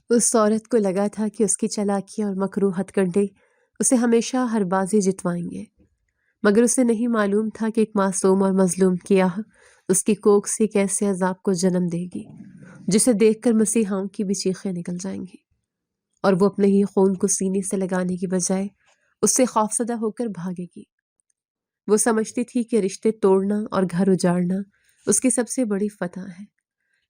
اس عورت کو لگا تھا کہ اس کی چالاکیاں اور مکروہ ہتھ کنڈے اسے ہمیشہ ہر بازی جتوائیں گے، مگر اسے نہیں معلوم تھا کہ ایک معصوم اور مظلوم کی آہ اس کی کوکھ سے ایک ایسے عذاب کو جنم دے گی جسے دیکھ کر مسیحاؤں کی بھی چیخیں نکل جائیں گی، اور وہ اپنے ہی خون کو سینے سے لگانے کی بجائے اس سے خوفزدہ ہو کر بھاگے گی۔ وہ سمجھتی تھی کہ رشتے توڑنا اور گھر اجاڑنا اس کی سب سے بڑی فتح ہے،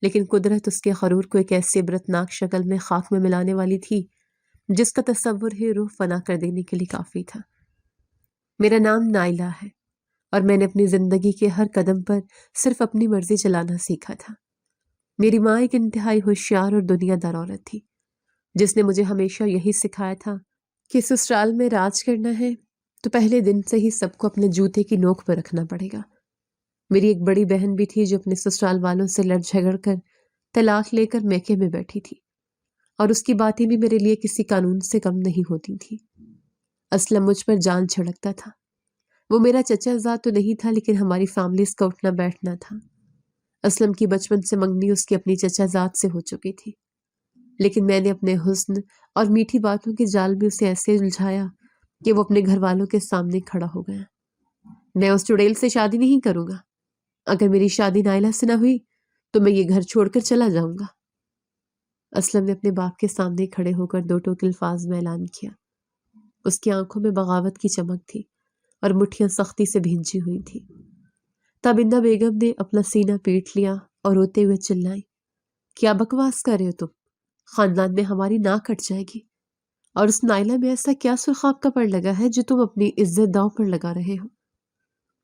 لیکن قدرت اس کے غرور کو ایک ایسی عبرتناک شکل میں خاک میں ملانے والی تھی جس کا تصور ہی روح فنا کر دینے کے لیے کافی تھا۔ میرا نام نائلہ ہے، اور میں نے اپنی زندگی کے ہر قدم پر صرف اپنی مرضی چلانا سیکھا تھا۔ میری ماں ایک انتہائی ہوشیار اور دنیا دار عورت تھی جس نے مجھے ہمیشہ یہی سکھایا تھا کہ سسرال میں راج کرنا ہے تو پہلے دن سے ہی سب کو اپنے جوتے کی نوک پر رکھنا پڑے گا۔ میری ایک بڑی بہن بھی تھی جو اپنے سسرال والوں سے لڑ جھگڑ کر طلاق لے کر میکے میں بیٹھی تھی، اور اس کی باتیں بھی میرے لیے کسی قانون سے کم نہیں ہوتی تھی۔ اسلم مجھ پر جان چھڑکتا تھا۔ وہ میرا چچا زاد تو نہیں تھا، لیکن ہماری فیملیز کا اٹھنا بیٹھنا تھا۔ اسلم کی بچپن سے منگنی اس کی اپنی چچا زاد سے ہو چکی تھی، لیکن میں نے اپنے حسن اور میٹھی باتوں کے جال میں اسے ایسے الجھایا کہ وہ اپنے گھر والوں کے سامنے کھڑا ہو گیا۔ میں اس چڑیل سے شادی نہیں کروں گا۔ اگر میری شادی نائلہ سے نہ ہوئی تو میں یہ گھر چھوڑ کر چلا جاؤں گا۔ اسلم نے اپنے باپ کے سامنے کھڑے ہو کر دو ٹوک الفاظ میں اعلان کیا۔ اس کی آنکھوں میں بغاوت کی چمک تھی اور مٹھیاں سختی سے بھینچی ہوئی تھی۔ تابندہ بیگم نے اپنا سینہ پیٹ لیا اور روتے ہوئے چلائی، کیا بکواس کر رہے ہو تم؟ خاندان میں ہماری ناک کٹ جائے گی، اور اس نائلہ میں ایسا کیا سرخاب کا پڑ لگا ہے جو تم اپنی عزت داؤ پر لگا رہے ہو؟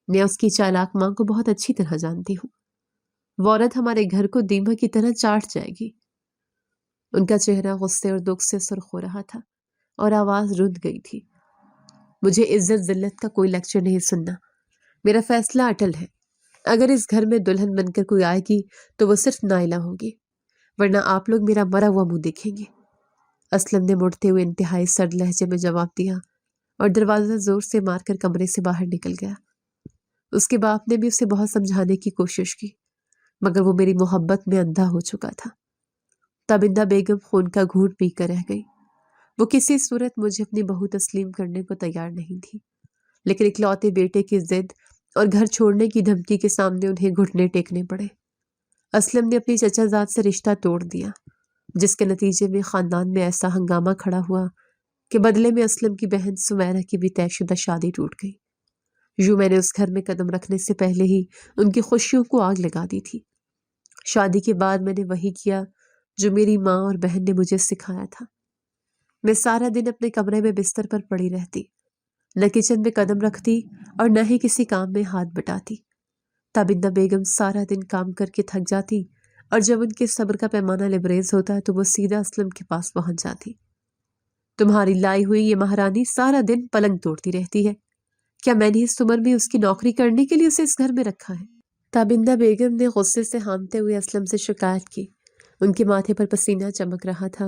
میں اس کی چالاک ماں کو بہت اچھی طرح جانتی ہوں۔ وہ عورت ہمارے گھر کو دیمک کی طرح چاٹ جائے گی۔ ان کا چہرہ غصے اور دکھ سے سرخ ہو رہا تھا اور آواز رند گئی تھی۔ مجھے عزت ذلت کا کوئی لیکچر نہیں سننا۔ میرا فیصلہ اٹل ہے۔ اگر اس گھر میں دلہن بن کر کوئی آئے گی تو وہ صرف نائلہ ہوگی، ورنہ آپ لوگ میرا مرا ہوا منہ دیکھیں گے۔ اسلم نے مڑتے ہوئے انتہائی سرد لہجے میں جواب دیا اور دروازہ زور سے مار کر کمرے سے باہر نکل گیا۔ اس کے باپ نے بھی اسے بہت سمجھانے کی کوشش کی، مگر وہ میری محبت میں اندھا ہو چکا تھا۔ تابندہ بیگم خون کا گھونٹ پی کر رہ گئی۔ وہ کسی صورت مجھے اپنی بہو تسلیم کرنے کو تیار نہیں تھی، لیکن اکلوتے بیٹے کی ضد اور گھر چھوڑنے کی دھمکی کے سامنے انہیں گھٹنے ٹیکنے پڑے۔ اسلم نے اپنی چچا زاد سے رشتہ توڑ دیا، جس کے نتیجے میں خاندان میں ایسا ہنگامہ کھڑا ہوا کہ بدلے میں اسلم کی بہن سمیرہ کی بھی طے شدہ شادی ٹوٹ گئی۔ یوں میں نے اس گھر میں قدم رکھنے سے پہلے ہی ان کی خوشیوں کو آگ لگا دی تھی۔ شادی کے بعد میں نے وہی کیا جو میری ماں اور بہن نے مجھے سکھایا تھا۔ میں سارا دن اپنے کمرے میں بستر پر پڑی رہتی، نہ کچن میں قدم رکھتی اور نہ ہی کسی کام میں ہاتھ بٹاتی۔ تابندہ بیگم سارا دن کام کر کے تھک جاتی، اور جب ان کے صبر کا پیمانہ لبریز ہوتا تو وہ سیدھا اسلم کے پاس پہنچ جاتی۔ تمہاری لائی ہوئی یہ مہارانی سارا دن پلنگ توڑتی رہتی ہے۔ کیا میں نے اس عمر میں اس کی نوکری کرنے کے لیے اسے اس گھر میں رکھا ہے؟ تابندہ بیگم نے غصے سے ہانپتے ہوئے اسلم سے شکایت کی۔ ان کے ماتھے پر پسینہ چمک رہا تھا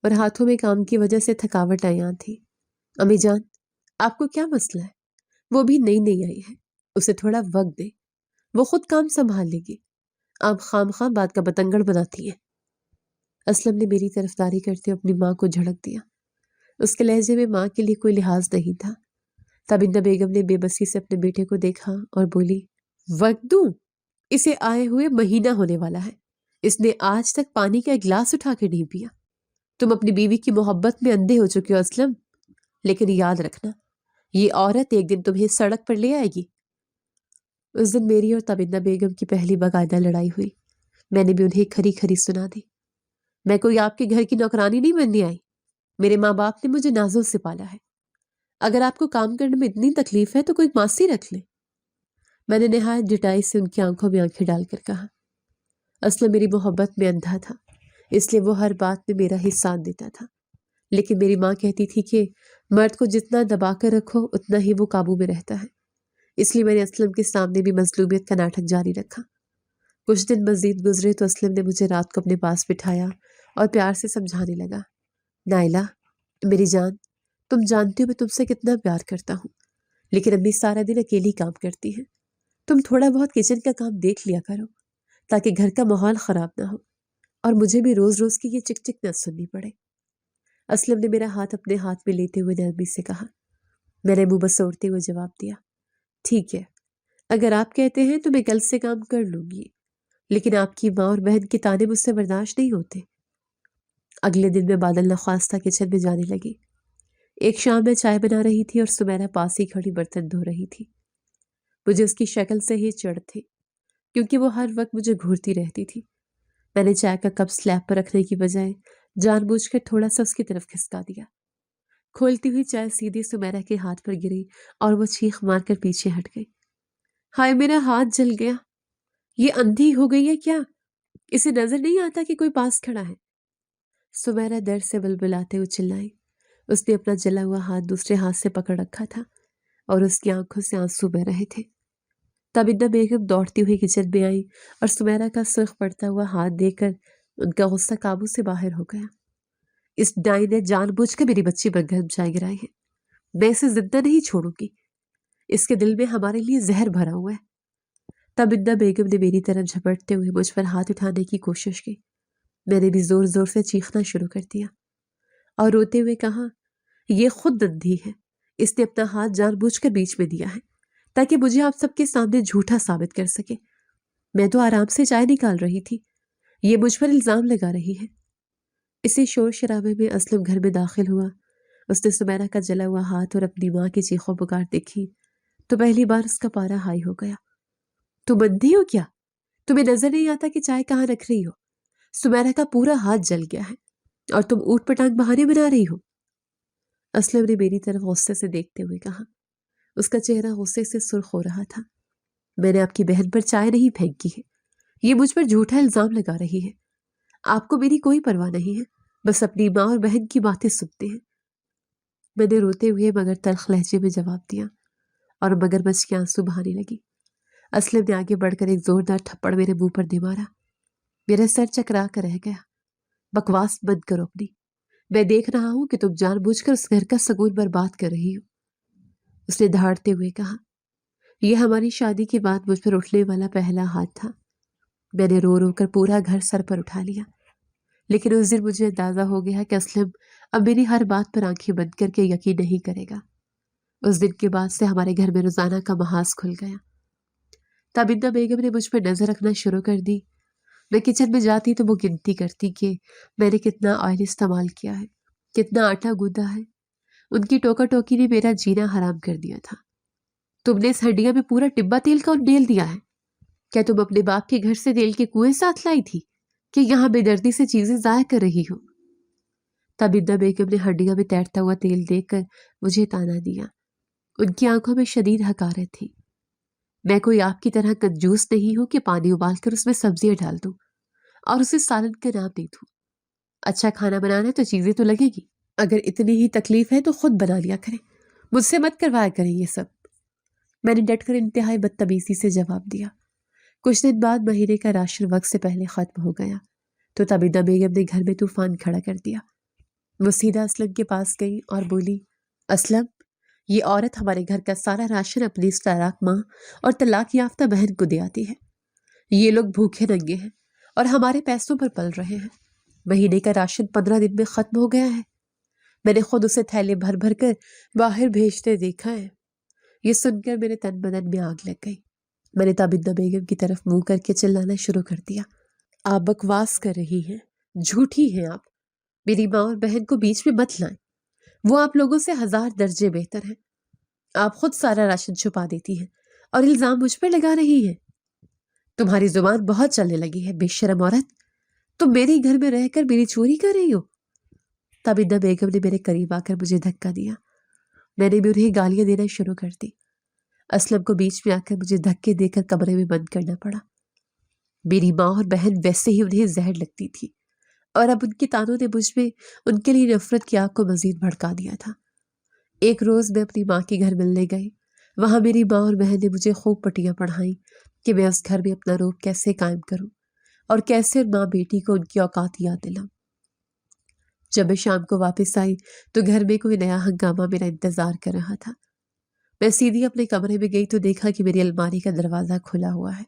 اور ہاتھوں میں کام کی وجہ سے تھکاوٹ عیاں تھی۔ امی جان، آپ کو کیا مسئلہ ہے؟ وہ بھی نئی نئی آئی ہے، اسے تھوڑا وقت دے، وہ خود کام سنبھال لے گی۔ آپ خام خام بات کا بتنگڑ بناتی ہیں۔ اسلم نے میری طرفداری کرتے اپنی ماں کو جھڑک دیا۔ اس کے لہجے میں ماں کے لیے کوئی لحاظ نہیں تھا۔ تابندہ بیگم نے بے بسی سے اپنے بیٹے کو دیکھا اور بولی، وقت دوں؟ اسے آئے ہوئے مہینہ ہونے والا ہے، اس نے آج تک پانی کا ایک گلاس اٹھا کے نہیں پیا۔ تم اپنی بیوی کی محبت میں اندھے ہو چکے ہو اسلم، لیکن یاد رکھنا یہ عورت ایک دن تمہیں سڑک پر لے آئے گی۔ اس دن میری اور تابندہ بیگم کی پہلی باقاعدہ لڑائی ہوئی۔ میں نے بھی انہیں کھری کھری سنا دی۔ میں کوئی آپ کے گھر کی نوکرانی نہیں بننے آئی، میرے ماں باپ نے مجھے نازوں سے پالا ہے۔ اگر آپ کو کام کرنے میں اتنی تکلیف ہے تو کوئی ماسی رکھ لیں۔ میں نے نہایت ڈٹائی سے ان کی آنکھوں میں آنکھیں ڈال کر کہا۔ اصل میری محبت میں اندھا تھا، اس لیے وہ ہر بات میں میرا ہی ساتھ دیتا تھا، لیکن میری ماں کہتی تھی کہ مرد کو جتنا دبا کر رکھو اتنا ہی وہ قابو میں رہتا ہے۔ اس لیے میں نے اسلم کے سامنے بھی مظلومیت کا ناٹک جاری رکھا۔ کچھ دن مزید گزرے تو اسلم نے مجھے رات کو اپنے پاس بٹھایا اور پیار سے سمجھانے لگا، نائلہ میری جان، تم جانتی ہو میں تم سے کتنا پیار کرتا ہوں، لیکن امی سارا دن اکیلی کام کرتی ہیں۔ تم تھوڑا بہت کچن کا کام دیکھ لیا کرو تاکہ گھر کا ماحول خراب نہ ہو۔ اور مجھے بھی روز روز کی یہ چک چک نہ سننی پڑے۔ اسلم نے میرا ہاتھ اپنے ہاتھ میں لیتے ہوئے نرمی سے کہا۔ میں نے منہ بسوڑتے ہوئے جواب دیا، ٹھیک ہے، اگر آپ کہتے ہیں تو میں کل سے کام کر لوں گی، لیکن آپ کی ماں اور بہن کے طعنے مجھ سے برداشت نہیں ہوتے۔ اگلے دن میں بادل نخواستہ کچن میں جانے لگی۔ ایک شام میں چائے بنا رہی تھی اور سمیرہ پاس ہی کھڑی برتن دھو رہی تھی۔ مجھے اس کی شکل سے ہی چڑھ تھی، کیونکہ وہ ہر وقت مجھے گھورتی رہتی تھی۔ میں نے چائے کا کپ سلیب پر رکھنے کی بجائے جان بوجھ کر تھوڑا سا اس کی طرف کھسکا دیا۔ کھولتی ہوئی چائے سیدھی سمیرہ کے ہاتھ پر گری اور وہ چیخ مار کر پیچھے ہٹ گئی۔ ہائے میرا ہاتھ جل گیا، یہ اندھی ہو گئی ہے کیا؟ اسے نظر نہیں آتا کہ کوئی پاس کھڑا ہے؟ سمیرہ درد سے بلبلاتے ہوئے چلائی۔ اس نے اپنا جلا ہوا ہاتھ دوسرے ہاتھ سے پکڑ رکھا تھا اور اس کی آنکھوں سے آنسو بہ رہے تھے۔ تبیدہ بیگم دوڑتی ہوئی کچن میں آئی اور سمیرہ کا سرخ پڑتا ہوا ہاتھ دیکھ کر ان کا غصہ قابو سے باہر ہو گیا۔ اس ڈائی نے جان بوجھ کے میری بچی پر گرم چائے گرائی ہے، میں اسے زندہ نہیں چھوڑوں گی، اس کے دل میں ہمارے لیے زہر بھرا ہوا ہے۔ تبیدہ بیگم نے میری طرف جھپٹتے ہوئے مجھ پر ہاتھ اٹھانے کی کوشش کی۔ میں نے بھی زور زور سے چیخنا شروع کر دیا اور روتے ہوئے کہا، یہ خود اندھی ہے، اس نے اپنا ہاتھ جان بوجھ کر بیچ میں دیا ہے تاکہ مجھے آپ سب کے سامنے جھوٹا ثابت کر سکے۔ میں تو آرام سے چائے نکال رہی تھی، یہ مجھ پر الزام لگا رہی ہے۔ اسی شور شرابے میں اسلم گھر میں داخل ہوا۔ اس نے سمیرہ کا جلا ہوا ہاتھ اور اپنی ماں کی چیخوں پکار دیکھی تو پہلی بار اس کا پارا ہائی ہو گیا۔ تم اندھی ہو کیا؟ تمہیں نظر نہیں آتا کہ چائے کہاں رکھ رہی ہو؟ سمیرہ کا پورا ہاتھ جل گیا ہے اور تم اوٹ پٹانگ بہانے بنا رہی ہو۔ اسلم نے میری طرف غصے سے دیکھتے ہوئے کہا۔ اس کا چہرہ غصے سے سرخ ہو رہا تھا۔ میں نے آپ کی بہن پر چائے نہیں پھینکی ہے، یہ مجھ پر جھوٹا الزام لگا رہی ہے۔ آپ کو میری کوئی پرواہ نہیں ہے، بس اپنی ماں اور بہن کی باتیں سنتے ہیں۔ میں نے روتے ہوئے مگر تلخ لہجے میں جواب دیا اور مگرمچھ کے آنسو بہانے لگی۔ اسلم نے آگے بڑھ کر ایک زوردار تھپڑ میرے منہ پر دے مارا۔ میرا سر چکرا کر رہ گیا۔ بکواس بند کرو اپنی، میں دیکھ رہا ہوں کہ تم جان بوجھ کر اس گھر کا سکون برباد کر رہی ہو۔ اس نے دھاڑتے ہوئے کہا۔ یہ ہماری شادی کے بعد مجھ پر اٹھنے والا پہلا ہاتھ تھا۔ میں نے رو رو کر پورا گھر سر پر اٹھا لیا، لیکن اس دن مجھے اندازہ ہو گیا کہ اسلم اب میری ہر بات پر آنکھیں بند کر کے یقین نہیں کرے گا۔ اس دن کے بعد سے ہمارے گھر میں روزانہ کا محاذ کھل گیا۔ تبیدہ بیگم نے مجھ پر نظر رکھنا شروع کر دی۔ میں کچن میں جاتی تو وہ گنتی کرتی کہ میں نے کتنا آئل استعمال کیا ہے، کتنا آٹا گوندا ہے۔ ان کی ٹوکا ٹوکی نے میرا جینا حرام کر دیا تھا۔ تم نے اس ہڈیا میں پورا ٹبا تیل کا ڈیل دیا ہے۔ کیا تم اپنے باپ کے گھر سے تیل کے کنویں ساتھ لائی تھی کہ یہاں بے دردی سے چیزیں ضائع کر رہی ہو؟ تبیدہ بیگم نے ہڈیا میں تیرتا ہوا تیل دیکھ کر مجھے تانا دیا۔ ان کی آنکھوں میں شدید حقارت تھی۔ میں کوئی آپ کی طرح کنجوس نہیں ہوں کہ پانی ابال کر اس میں سبزیاں ڈال دوں اور اسے سالن کا نام دے دوں۔ اچھا کھانا بنانا ہے تو چیزیں تو لگے گی، اگر اتنی ہی تکلیف ہے تو خود بنا لیا کریں، مجھ سے مت کروایا کریں یہ سب۔ میں نے ڈٹ کر انتہائی بدتمیزی سے جواب دیا۔ کچھ دن بعد مہینے کا راشن وقت سے پہلے ختم ہو گیا تو تبیدہ بیگم نے گھر میں طوفان کھڑا کر دیا۔ وہ سیدھا اسلم کے پاس گئی اور بولی، اسلم، یہ عورت ہمارے گھر کا سارا راشن اپنی اس طلاق ماں اور طلاق یافتہ بہن کو دے آتی ہے۔ یہ لوگ بھوکے ننگے ہیں اور ہمارے پیسوں پر پل رہے ہیں۔ مہینے کا راشن 15 دن میں ختم ہو گیا ہے۔ میں نے خود اسے تھیلے بھر بھر کر باہر بھیجتے دیکھا ہے۔ یہ سن کر میرے تن بدن میں آگ لگ گئی۔ میں نے تبیدہ بیگم کی طرف منہ کر کے چلانا شروع کر دیا۔ آپ بکواس کر رہی ہیں، جھوٹی ہیں آپ۔ میری ماں اور بہن کو بیچ میں مت لائیں، وہ آپ لوگوں سے 1000 درجے بہتر ہیں۔ آپ خود سارا راشن چھپا دیتی ہیں اور الزام مجھ پر لگا رہی ہیں۔ تمہاری زبان بہت چلنے لگی ہے، بے شرم عورت، تم میرے گھر میں رہ کر میری چوری کر رہی ہو۔ تبیدہ بیگم نے میرے قریب آ کر مجھے دھکا دیا۔ میں نے بھی انہیں گالیاں دینا شروع کر دی۔ اسلم کو بیچ میں آ کر مجھے دھکے دے کر کمرے میں بند کرنا پڑا۔ میری ماں اور بہن ویسے ہی انہیں زہر لگتی تھی اور اب ان کے تانوں نے مجھ میں ان کے لیے نفرت کی آگ کو مزید بھڑکا دیا تھا۔ ایک روز میں اپنی ماں کے گھر ملنے گئی۔ وہاں میری ماں اور بہن نے مجھے خوب پٹیاں پڑھائیں کہ میں اس گھر میں اپنا روب کیسے قائم کروں اور کیسے ماں بیٹی کو ان کی اوقات یاد دلاؤں۔ جب میں شام کو واپس آئی تو گھر میں کوئی نیا ہنگامہ میرا انتظار کر رہا تھا۔ میں سیدھی اپنے کمرے میں گئی تو دیکھا کہ میری الماری کا دروازہ کھلا ہوا ہے،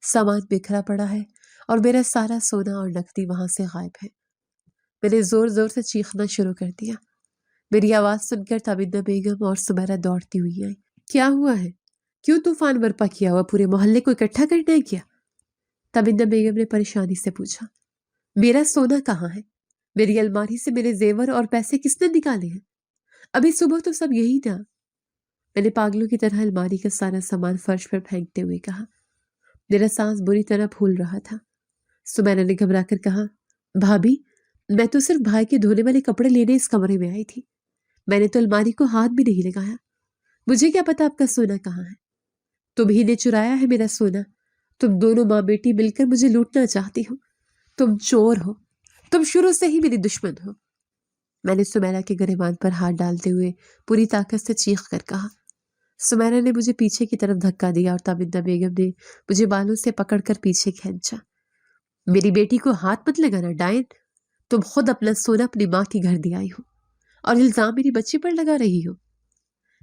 سامان بکھرا پڑا ہے اور میرا سارا سونا اور نقدی وہاں سے غائب ہے۔ میں نے زور زور سے چیخنا شروع کر دیا۔ میری آواز سن کر تابندہ بیگم اور سمیرہ دوڑتی ہوئی آئی۔ کیا ہوا ہے؟ کیوں طوفان برپا کیا ہوا؟ پورے محلے کو اکٹھا کرنا ہے کیا؟ تابندہ بیگم نے پریشانی سے پوچھا۔ میرا سونا کہاں ہے؟ میری الماری سے میرے زیور اور پیسے کس نے نکالے ہیں؟ ابھی صبح تو سب یہی تھا۔ میں نے پاگلوں کی طرح الماری کا سارا سامان فرش پر پھینکتے ہوئے کہا۔ میرا سانس بری طرح پھول رہا تھا۔ سمیرہ نے گھبرا کر کہا، بھابی، میں تو صرف بھائی کے دھونے والے کپڑے لینے اس کمرے میں آئی تھی۔ میں نے تو الماری کو ہاتھ بھی نہیں لگایا۔ مجھے کیا پتا آپ کا سونا کہاں ہے؟ تم ہی نے چرایا ہے میرا سونا۔ تم دونوں ماں بیٹی مل کر مجھے لوٹنا چاہتی ہو۔ تم چور ہو۔ تم شروع سے ہی میری دشمن ہو۔ میں نے سمیرہ کے گریبان پر ہاتھ ڈالتے ہوئے پوری طاقت سے چیخ کر کہا۔ سمیرہ نے مجھے پیچھے کی طرف دھکا دیا اور تابندہ بیگم نے مجھے بالوں سے پکڑ کر پیچھے کھینچا۔ میری بیٹی کو ہاتھ مت لگانا ڈائن۔ تم خود اپنا سونا اپنی ماں کے گھر دے آئی ہو اور الزام میری بچی پر لگا رہی ہو۔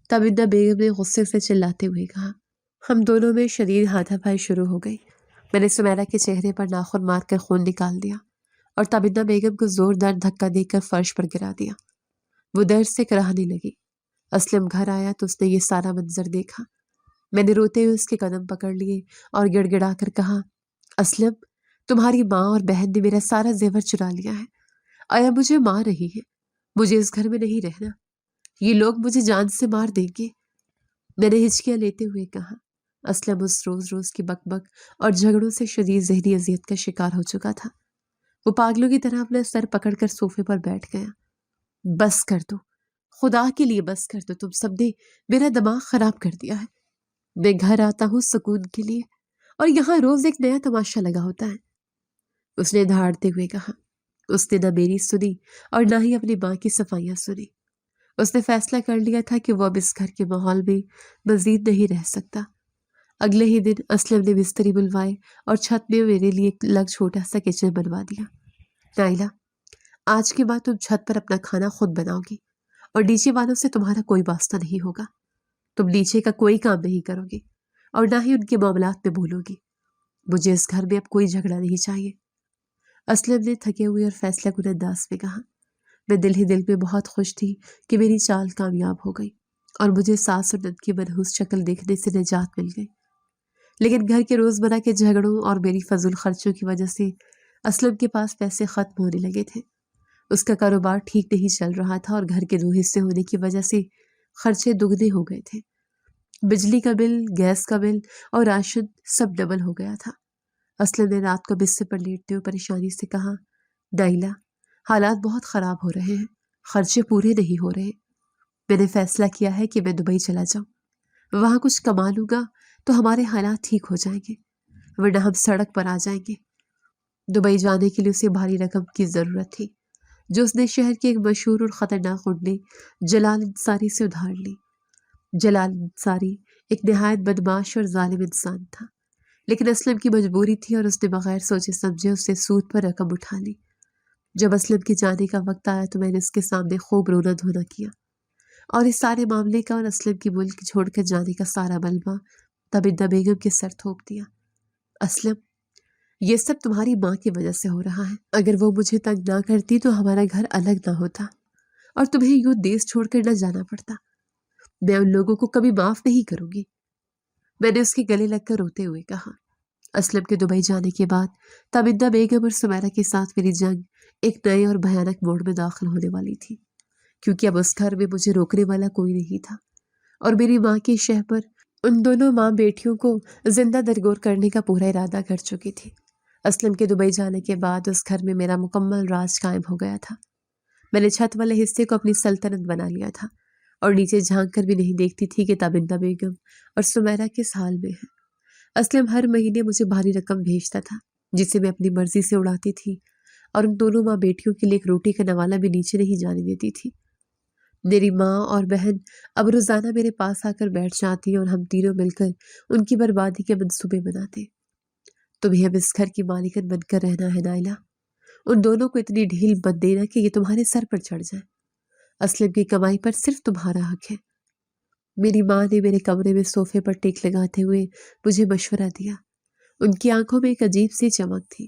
تابندہ بیگم نے غصے سے چلاتے ہوئے کہا۔ ہم دونوں میں شدید ہاتھا پائی شروع ہو گئی۔ میں نے سمیرہ کے چہرے پر ناخن مار کر خون نکال دیا اور تابندہ بیگم کو زوردار دھکا دے کر فرش پر گرا دیا۔ وہ درد سے کراہنے لگی۔ اسلم گھر آیا تو اس نے یہ سارا منظر دیکھا۔ میں نے روتے ہوئے اس کے قدم پکڑ لیے اور گڑ گڑا کر کہا، اسلم، تمہاری ماں اور بہن نے میرا سارا زیور چرا لیا ہے اور اب مجھے مار رہی ہے۔ مجھے اس گھر میں نہیں رہنا۔ یہ لوگ مجھے جان سے مار دیں گے۔ میں نے ہچکیاں لیتے ہوئے کہا۔ اسلم اس روز روز کی بک بک اور جھگڑوں سے شدید ذہنی اذیت کا شکار ہو چکا تھا۔ وہ پاگلوں کی طرح اپنا سر پکڑ کر صوفے پر بیٹھ گیا۔ بس کر دو، خدا کے لیے بس کر دو، تم سب نے میرا دماغ خراب کر دیا ہے۔ میں گھر آتا ہوں سکون کے لیے اور یہاں روز ایک نیا تماشا لگا ہوتا ہے۔ اس نے دھاڑتے ہوئے کہا۔ اس نے نہ میری سنی اور نہ ہی اپنی ماں کی صفائیاں سنی۔ اس نے فیصلہ کر لیا تھا کہ وہ اب اس گھر کے ماحول میں مزید نہیں رہ سکتا۔ اگلے ہی دن اسلم نے مستری بلوائے اور چھت میں میرے لیے ایک الگ چھوٹا سا کچن بنوا دیا۔ نائلہ، آج کے بعد تم چھت پر اپنا کھانا خود بناؤ گی اور نیچے والوں سے تمہارا کوئی واسطہ نہیں ہوگا۔ تم نیچے کا کوئی کام نہیں کرو گی اور نہ ہی ان کے معاملات میں بھولو گی۔ مجھے اس گھر میں اب کوئی جھگڑا نہیں چاہیے۔ اسلم نے تھکے ہوئے اور فیصلہ کن انداز میں کہا۔ میں دل ہی دل میں بہت خوش تھی کہ میری چال کامیاب ہو گئی اور مجھے ساس اور نند کی منحوس شکل دیکھنے سے نجات مل گئی۔ لیکن گھر کے روزمرہ کے جھگڑوں اور میری فضول خرچوں کی وجہ سے اسلم کے پاس پیسے ختم ہونے لگے تھے۔ اس کا کاروبار ٹھیک نہیں چل رہا تھا اور گھر کے 2 حصے ہونے کی وجہ سے خرچے دگنے ہو گئے تھے۔ بجلی کا بل، گیس کا بل اور راشن سب ڈبل ہو گیا تھا۔ اسلم نے رات کو بستر پر لیٹتے ہوئے پریشانی سے کہا، نائلہ، حالات بہت خراب ہو رہے ہیں، خرچے پورے نہیں ہو رہے۔ میں نے فیصلہ کیا ہے کہ میں دبئی چلا جاؤں۔ وہاں کچھ کما لوں گا تو ہمارے حالات ٹھیک ہو جائیں گے، ورنہ ہم سڑک پر آ جائیں گے۔ دبئی جانے کے لیے اسے بھاری رقم کی ضرورت تھی، جو اس نے شہر کے ایک مشہور اور خطرناک گنڈے جلال انصاری سے ادھار لی۔ جلال انصاری ایک نہایت بدمعاش اور ظالم انسان تھا، لیکن اسلم کی مجبوری تھی اور اس نے بغیر سوچے سمجھے اس سے سود پر رقم اٹھا لی۔ جب اسلم کے جانے کا وقت آیا تو میں نے اس کے سامنے خوب رونا دھونا کیا اور اس سارے معاملے کا اور اسلم کی ملک چھوڑ کر جانے کا سارا ملبہ تابندہ بیگم کے سر تھوپ دیا۔ اسلم، یہ سب تمہاری ماں کی وجہ سے ہو رہا ہے۔ اگر وہ مجھے تنگ نہ کرتی تو ہمارا گھر الگ نہ ہوتا اور تمہیں یوں دیس چھوڑ کر نہ جانا پڑتا۔ میں ان لوگوں کو کبھی معاف نہیں کروں گی۔ میں نے اس کے گلے لگ کر روتے ہوئے کہا۔ اسلم کے دبئی جانے کے بعد تابندہ بیگم اور سمیرہ کے ساتھ میری جنگ ایک نئے اور بھیانک موڑ میں داخل ہونے والی تھی، کیونکہ اب اس گھر میں مجھے روکنے والا کوئی نہیں تھا اور میری ماں کی شہ پر ان دونوں ماں بیٹیوں کو زندہ درگور کرنے کا پورا ارادہ کر چکی تھی۔ اسلم کے دبئی جانے کے بعد اس گھر میں میرا مکمل راج قائم ہو گیا تھا۔ میں نے چھت والے حصے کو اپنی سلطنت بنا لیا تھا اور نیچے جھانک کر بھی نہیں دیکھتی تھی کہ تابندہ بیگم اور سمیرہ کس حال میں ہے۔ اسلم ہر مہینے مجھے بھاری رقم بھیجتا تھا، جسے میں اپنی مرضی سے اڑاتی تھی اور ان دونوں ماں بیٹیوں کے لیے ایک روٹی کا نوالہ بھی نیچے نہیں جانے دیتی تھی۔ میری ماں اور بہن اب روزانہ میرے پاس آ کر بیٹھ جاتی اور ہم تینوں مل کر ان کی بربادی کے منصوبے بناتے۔ تمہیں اب اس گھر کی مالکن بن کر رہنا ہے نائلہ۔ ان دونوں کو اتنی ڈھیل مت دینا کہ یہ تمہارے سر پر چڑھ جائے۔ اسلم کی کمائی پر صرف تمہارا حق ہے۔ میری ماں نے میرے کمرے میں صوفے پر ٹیک لگاتے ہوئے مجھے مشورہ دیا۔ ان کی آنکھوں میں ایک عجیب سی چمک تھی۔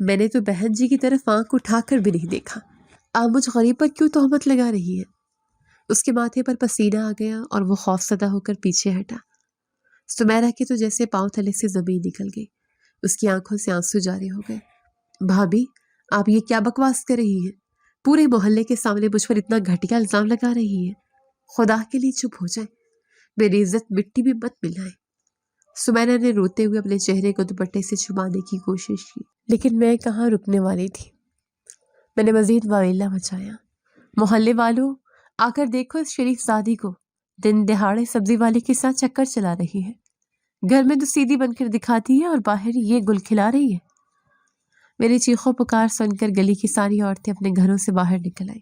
میں نے تو بہن جی کی طرف آنکھ اٹھا کر بھی نہیں دیکھا، آپ مجھ غریب پر کیوں تہمت لگا رہی ہیں؟ اس کے ماتھے پر پسینہ آ گیا اور وہ خوفزدہ ہو کر پیچھے ہٹا۔ سمیرہ کے تو جیسے پاؤں تلے سے زمین نکل گئی، اس کی آنکھوں سے آنسو جاری ہو گئے۔ بھابھی، آپ یہ کیا بکواس کر رہی ہیں؟ پورے محلے کے سامنے مجھ پر اتنا گھٹیا الزام لگا رہی ہیں۔ خدا کے لیے چپ ہو جائیں، میری عزت مٹی میں مت ملائیں۔ سمیرہ نے روتے ہوئے اپنے چہرے کو دوپٹے سے چھپانے کی کوشش کی، لیکن میں کہاں رکنے والی تھی۔ میں نے مزید واویلا مچایا، محلے والوں، آ کر دیکھو اس شریف زادی کو، دن دہاڑے سبزی والے کے ساتھ چکر چلا رہی ہے۔ گھر میں تو سیدھی بن کر دکھاتی ہے اور باہر یہ گل کھلا رہی ہے۔ میری چیخوں پکار سن کر گلی کی ساری عورتیں اپنے گھروں سے باہر نکل آئیں۔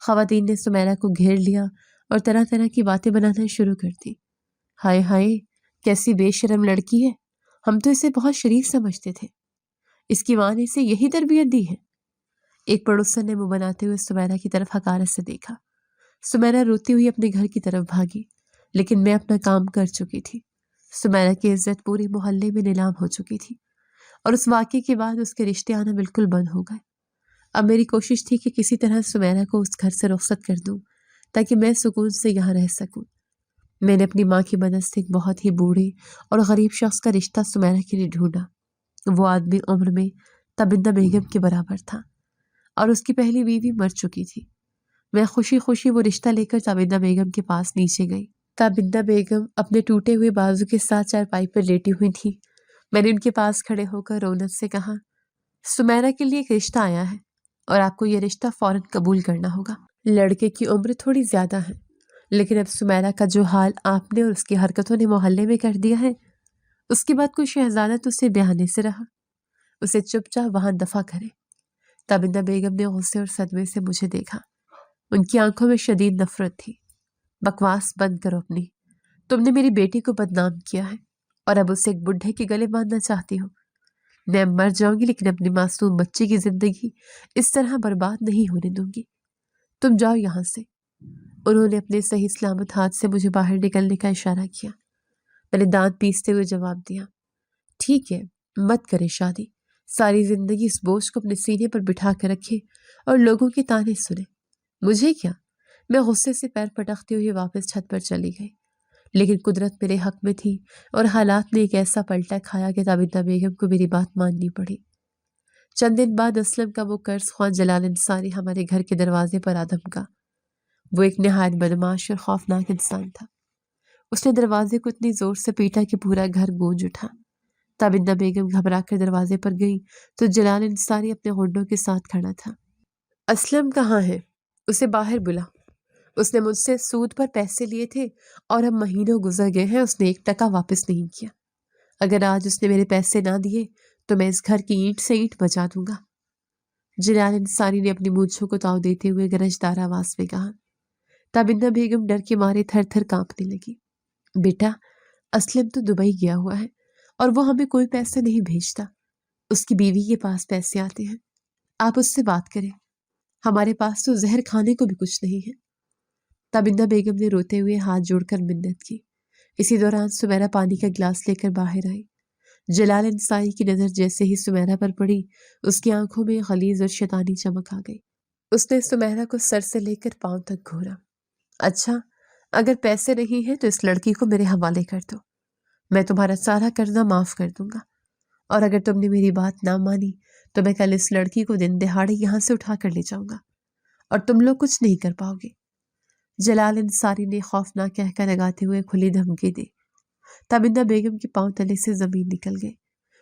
خواتین نے سمیرہ کو گھیر لیا اور طرح طرح کی باتیں بنانا شروع کر دی۔ ہائے ہائے، کیسی بے شرم لڑکی ہے، ہم تو اسے بہت شریف سمجھتے تھے، اس کی ماں نے اسے یہی تربیت دی ہے۔ ایک پڑوسن نے منہ بناتے ہوئے سمیرہ کی طرف حقارت سے دیکھا۔ سمیرہ روتی ہوئی اپنے گھر کی طرف بھاگی، لیکن میں اپنا کام کر چکی تھی۔ سمیرہ کی عزت پورے محلے میں نیلام ہو چکی تھی، اور اس واقعے کے بعد اس کے رشتے آنا بالکل بند ہو گئے۔ اب میری کوشش تھی کہ کسی طرح سمیرہ کو اس گھر سے رخصت کر دوں تاکہ میں سکون سے یہاں رہ سکوں۔ میں نے اپنی ماں کی مدد سے ایک بہت ہی بوڑھے اور غریب شخص کا رشتہ سمیرہ کے لیے ڈھونڈا۔ وہ آدمی عمر میں تابندہ بیگم کے برابر تھا اور اس کی پہلی بیوی مر چکی تھی۔ میں خوشی خوشی وہ رشتہ لے کر تابندہ بیگم کے پاس نیچے گئی۔ تابندہ بیگم اپنے ٹوٹے ہوئے بازو کے ساتھ چارپائی پر لیٹی ہوئی تھی۔ میں نے ان کے پاس کھڑے ہو کر رونت سے کہا، سمیرہ کے لیے ایک رشتہ آیا ہے اور آپ کو یہ رشتہ فوراً قبول کرنا ہوگا۔ لڑکے کی عمر تھوڑی زیادہ ہے، لیکن اب سمیرہ کا جو حال آپ نے اور اس کی حرکتوں نے محلے میں کر دیا ہے، اس کے بعد کوئی شہزادہ تو اسے بہانے سے رہا، اسے چپ چاپ وہاں دفع کرے۔ تابندہ بیگم نے غصے اور صدمے سے مجھے دیکھا، ان کی آنکھوں میں شدید نفرت تھی۔ بکواس بند کرو اپنی، تم نے میری بیٹی کو بدنام کیا ہے اور اب اسے ایک بڈھے کے گلے باندھنا چاہتی ہو۔ میں مر جاؤں گی لیکن اپنی معصوم بچی کی زندگی اس طرح برباد نہیں ہونے دوں گی۔ تم جاؤ یہاں سے۔ انہوں نے اپنے صحیح سلامت ہاتھ سے مجھے باہر نکلنے کا اشارہ کیا۔ میں نے دانت پیستے ہوئے جواب دیا، ٹھیک ہے، مت کرے شادی، ساری زندگی اس بوجھ کو اپنے سینے پر بٹھا کر رکھے اور لوگوں کے تانے سنے۔ مجھے کیا؟ میں غصے سے پیر پٹکتے ہوئے واپس چھت پر چلی گئی، لیکن قدرت میرے حق میں تھی اور حالات نے ایک ایسا پلٹا کھایا کہ تابندہ بیگم کو میری بات ماننی پڑی۔ چند دن بعد اسلم کا وہ قرض خواہ جلال انصاری ہمارے گھر کے دروازے پر آ دھمکا۔ وہ ایک نہایت بدمعاش اور خوفناک انسان تھا۔ اس نے دروازے کو اتنی زور سے پیٹا کہ پورا گھر گونج اٹھا۔ تابندہ بیگم گھبرا کر دروازے پر گئی تو جلال انصاری اپنے غنڈوں کے ساتھ کھڑا تھا۔ اسلم کہاں ہے؟ اسے باہر بلا۔ اس نے مجھ سے سود پر پیسے لیے تھے اور اب مہینوں گزر گئے ہیں، اس نے ایک ٹکا واپس نہیں کیا۔ اگر آج اس نے میرے پیسے نہ دیے تو میں اس گھر کی اینٹ سے اینٹ بجا دوں گا۔ جلال انصاری نے اپنی مونچھوں کو تاؤ دیتے ہوئے گرجدار آواز میں کہا۔ تابندہ بیگم ڈر کے مارے تھر تھر کانپنے لگی۔ بیٹا، اسلم تو دبئی گیا ہوا ہے اور وہ ہمیں کوئی پیسے نہیں بھیجتا، اس کی بیوی کے پاس پیسے آتے ہیں، آپ اس سے بات کریں، ہمارے پاس تو زہر کھانے کو بھی کچھ نہیں ہے۔ تابندہ بیگم نے روتے ہوئے ہاتھ جوڑ کر منت کی۔ اسی دوران سمیرہ پانی کا گلاس لے کر باہر آئی۔ جلال انصاری کی نظر جیسے ہی سمیرہ پر پڑی، اس کی آنکھوں میں غلیظ اور شیطانی چمک آ گئی۔ اس نے سمیرہ کو سر سے لے کر پاؤں تک گھورا۔ اچھا، اگر پیسے نہیں ہیں تو اس لڑکی کو میرے حوالے کر دو، میں تمہارا سارا قرضہ معاف کر دوں گا، اور اگر تم نے میری بات نہ مانی تو میں کل اس لڑکی کو دن دہاڑے یہاں سے اٹھا کر لے جاؤں گا اور تم لوگ کچھ نہیں کر پاؤ گے۔ جلال انصاری نے خوفناک کہہ لگاتے ہوئے کھلی دھمکی دی۔ تابندہ بیگم کے پاؤں تلے سے زمین نکل گئی۔